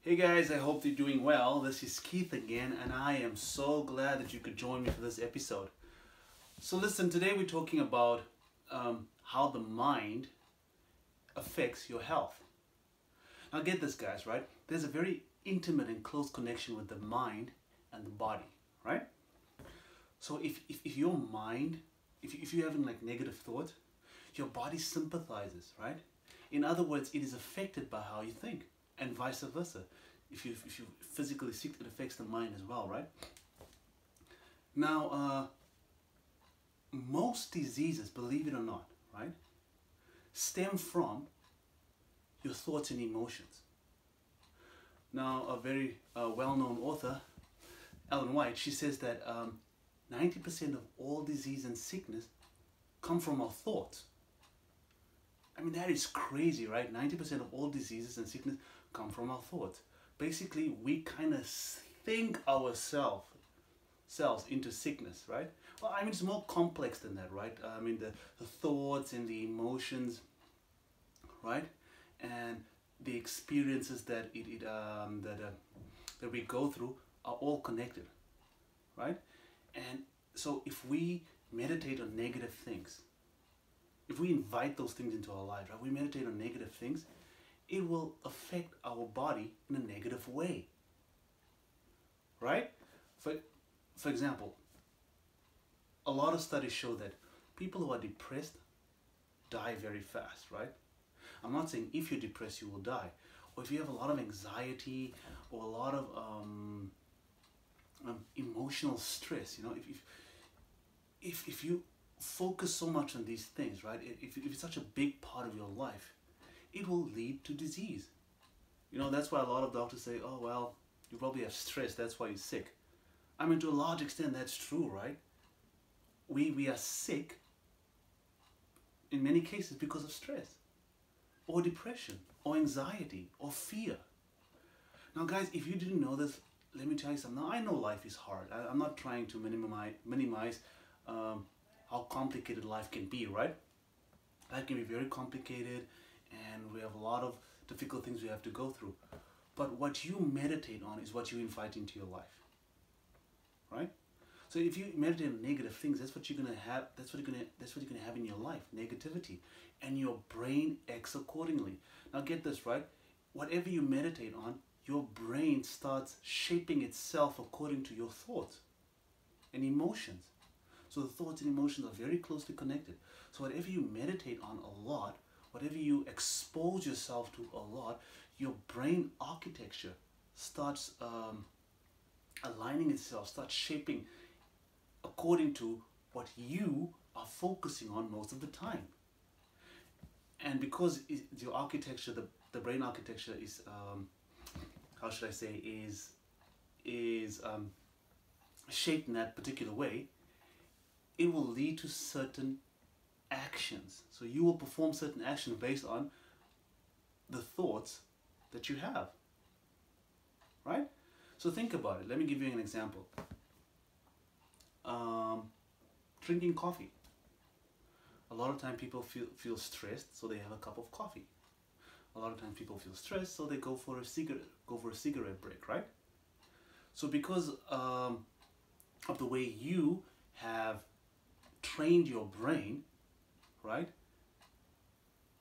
Hey guys, I hope you're doing well. This is Keith again, and I am so glad that you could join me for this episode. So listen, today we're talking about how the mind affects your health. Now get this guys, right? There's a very intimate and close connection with the mind and the body, right? So if your mind, if you're having like negative thoughts, your body sympathizes, right? In other words, it is affected by how you think, and vice versa. If you physically sick, it affects the mind as well, right? Now, most diseases, believe it or not, right, stem from your thoughts and emotions. Now, a very well-known author, Ellen White, she says that 90% of all disease and sickness come from our thoughts. I mean, that is crazy, right? 90% of all diseases and sickness come from our thoughts. Basically, we kind of think ourselves into sickness, right? Well, I mean, it's more complex than that, right? I mean, the thoughts and the emotions, right? And the experiences that that we go through are all connected, right? And so if we meditate on negative things, if we invite those things into our lives, right? We meditate on negative things, it will affect our body in a negative way, right? For example, a lot of studies show that people who are depressed die very fast, right? I'm not saying if you're depressed you will die, or if you have a lot of anxiety or a lot of emotional stress, you know, if you focus so much on these things, right? If it's such a big part of your life, it will lead to disease. You know, that's why a lot of doctors say, oh, well, you probably have stress, that's why you're sick. I mean, to a large extent, that's true, right? We are sick in many cases because of stress, or depression, or anxiety, or fear. Now, guys, if you didn't know this, let me tell you something. Now, I know life is hard. I'm not trying to minimize how complicated life can be, right? Life can be very complicated, and we have a lot of difficult things we have to go through. But what you meditate on is what you invite into your life, right? So if you meditate on negative things, that's what you're gonna have. That's what you're gonna have in your life, negativity, and your brain acts accordingly. Now get this right. Whatever you meditate on, your brain starts shaping itself according to your thoughts and emotions. So the thoughts and emotions are very closely connected. So whatever you meditate on a lot, whatever you expose yourself to a lot, your brain architecture starts aligning itself, starts shaping according to what you are focusing on most of the time. And because your architecture, the brain architecture is, how should I say, is shaped in that particular way, it will lead to certain actions. So you will perform certain actions based on the thoughts that you have, right? So think about it. Let me give you an example. Drinking coffee. A lot of time people feel stressed, so they have a cup of coffee. A lot of times people feel stressed, so they go for a cigarette break, right? So because of the way you have trained your brain, right?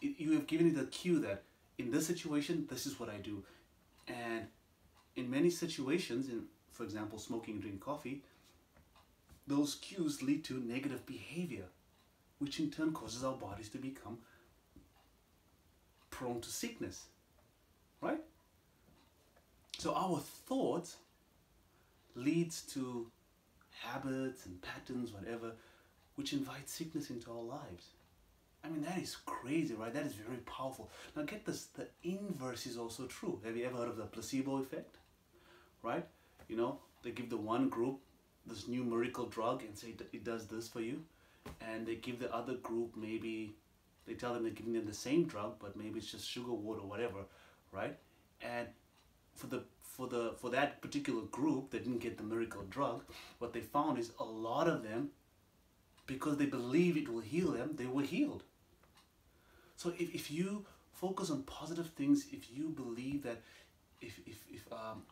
You have given it a cue that in this situation, this is what I do. And in many situations, for example, smoking and drinking coffee, those cues lead to negative behavior, which in turn causes our bodies to become prone to sickness, right? So our thoughts leads to habits and patterns, whatever, which invite sickness into our lives. I mean, that is crazy, right? That is very powerful. Now get this, the inverse is also true. Have you ever heard of the placebo effect, right? You know, they give the one group this new miracle drug and say it does this for you. And they give the other group, maybe, they tell them they're giving them the same drug, but maybe it's just sugar, water, whatever, right? And for that particular group that didn't get the miracle drug, what they found is a lot of them, because they believe it will heal them, they were healed. So if you focus on positive things, if you believe that if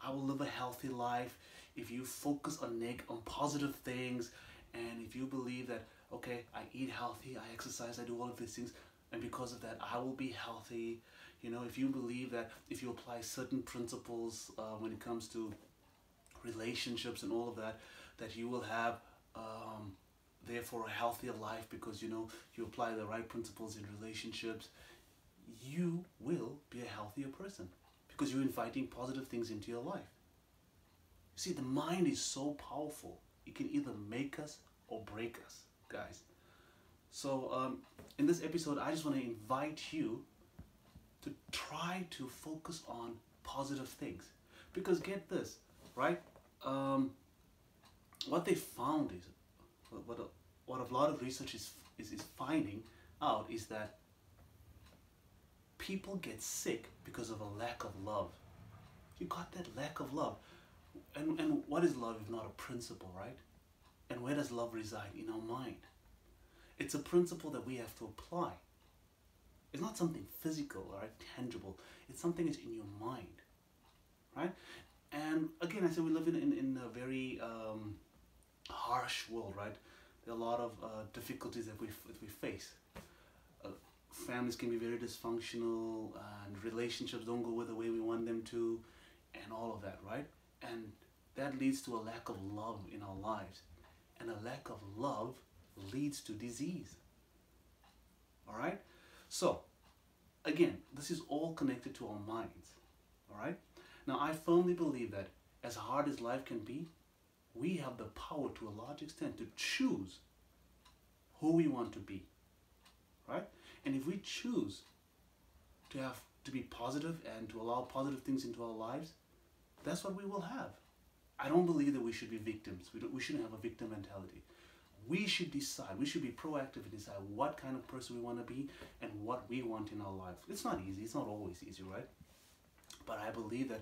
I will live a healthy life, if you focus on positive things, and if you believe that, okay, I eat healthy, I exercise, I do all of these things, and because of that I will be healthy. You know, if you believe that if you apply certain principles when it comes to relationships and all of that, that you will have therefore a healthier life, because you know you apply the right principles in relationships, you will be a healthier person because you're inviting positive things into your life. See, the mind is so powerful. It can either make us or break us, guys. So in this episode, I just want to invite you to try to focus on positive things. Because get this, right? What they found is, what a lot of research is finding out is that people get sick because of a lack of love. You got that lack of love. And what is love if not a principle, right? And where does love reside? In our mind. It's a principle that we have to apply. It's not something physical, right? Tangible. It's something that's in your mind, right? And again, I said we live in a very harsh world, right? There are a lot of difficulties that we face. Families can be very dysfunctional, and relationships don't go the way we want them to, and all of that, right? And that leads to a lack of love in our lives. And a lack of love leads to disease. All right? So, again, this is all connected to our minds. All right? Now, I firmly believe that as hard as life can be, we have the power to a large extent to choose who we want to be. Right? And if we choose to be positive and to allow positive things into our lives, that's what we will have. I don't believe that we should be victims. We shouldn't have a victim mentality. We should decide. We should be proactive and decide what kind of person we want to be and what we want in our life. It's not easy. It's not always easy, right? But I believe that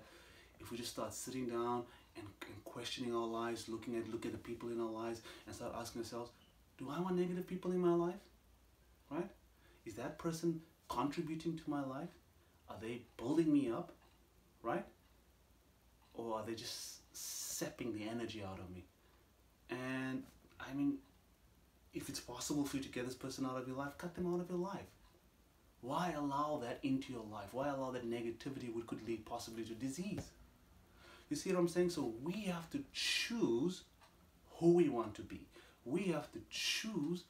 if we just start sitting down and questioning our lives, look at the people in our lives, and start asking ourselves, do I want negative people in my life? Right? Is that person contributing to my life? Are they building me up? Right? Or are they just sapping the energy out of me? And I mean, if it's possible for you to get this person out of your life, cut them out of your life. Why allow that into your life? Why allow that negativity which could lead possibly to disease? You see what I'm saying? So we have to choose who we want to be. We have to choose,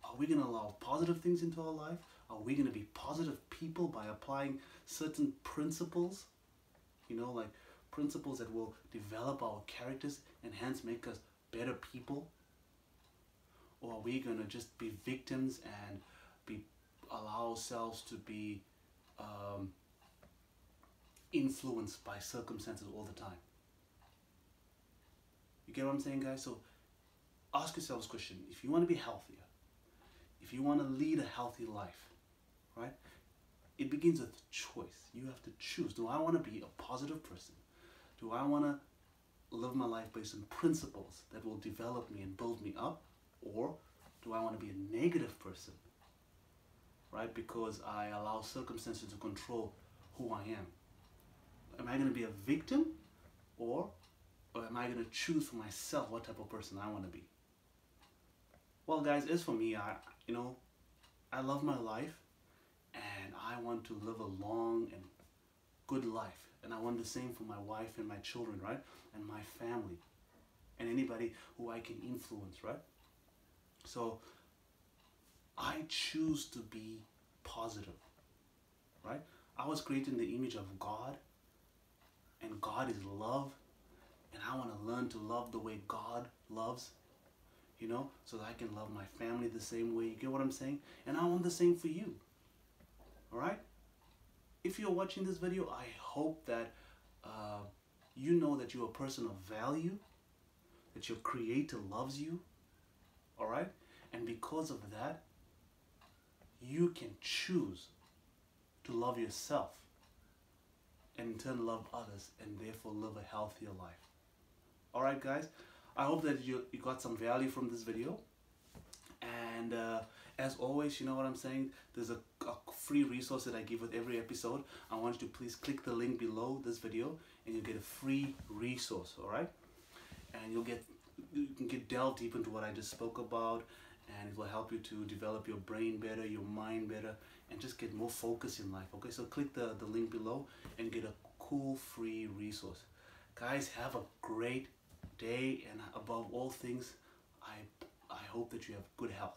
are we going to allow positive things into our life? Are we going to be positive people by applying certain principles? You know, like principles that will develop our characters and hence make us better people? Or are we going to just be victims and allow ourselves to be influenced by circumstances all the time? You get what I'm saying, guys? So ask yourselves this question. If you want to be healthier, if you want to lead a healthy life, right? It begins with choice. You have to choose. Do I want to be a positive person? Do I want to live my life based on principles that will develop me and build me up? Or do I want to be a negative person, right? Because I allow circumstances to control who I am. Am I going to be a victim, or am I going to choose for myself what type of person I want to be? Well, guys, as for me, I love my life, and I want to live a long and good life. And I want the same for my wife and my children, right? And my family, and anybody who I can influence, right? So I choose to be positive, right? I was created in the image of God, and God is love, and I want to learn to love the way God loves, so that I can love my family the same way. You get what I'm saying? And I want the same for you. All right? If you're watching this video, I hope that you know that you're a person of value, that your Creator loves you. All right? And because of that, you can choose to love yourself and in turn love others, and therefore live a healthier life. All right, guys? I hope that you got some value from this video. And as always, you know what I'm saying, there's a free resource that I give with every episode. I want you to please click the link below this video and you'll get a free resource, all right? And you can get delve deep into what I just spoke about, and it will help you to develop your brain better, your mind better, and just get more focus in life. Okay, so click the link below and get a cool free resource. Guys, have a great day, and above all things, I hope that you have good health.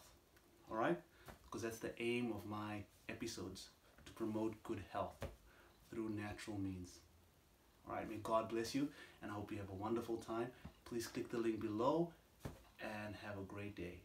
All right, because that's the aim of my episodes, to promote good health through natural means. All right, may God bless you, and I hope you have a wonderful time. Please click the link below and have a great day.